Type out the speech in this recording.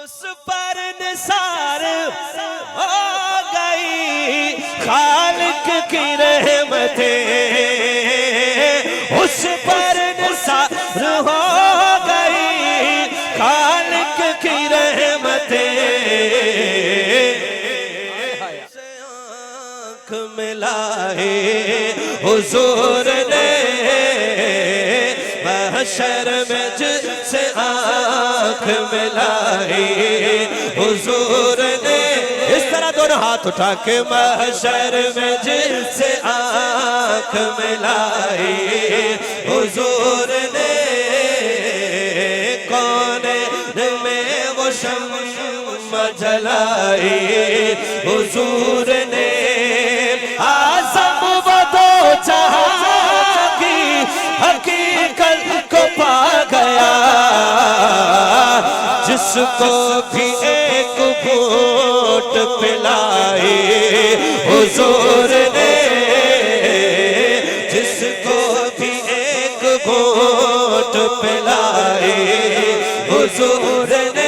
اس پر نثار ہو گئی خالق کی رحمتیں، اس پر نثار ہو گئی خالق کی رحمتیں، آنکھ ملائے حضور نے محشر میں جس سے آنکھ ملائی حضور نے، اس طرح دونوں ہاتھ اٹھا کے محشر میں جس سے آنکھ ملائی حضور نے، کونین میں وہ شمع جلائی حضور نے، آزم وہ دو جہاں کی حقیقت کو پا گیا، جس کو بھی ایک گھونٹ پلائی حضور نے، جس کو بھی ایک گھونٹ پلائی حضور نے،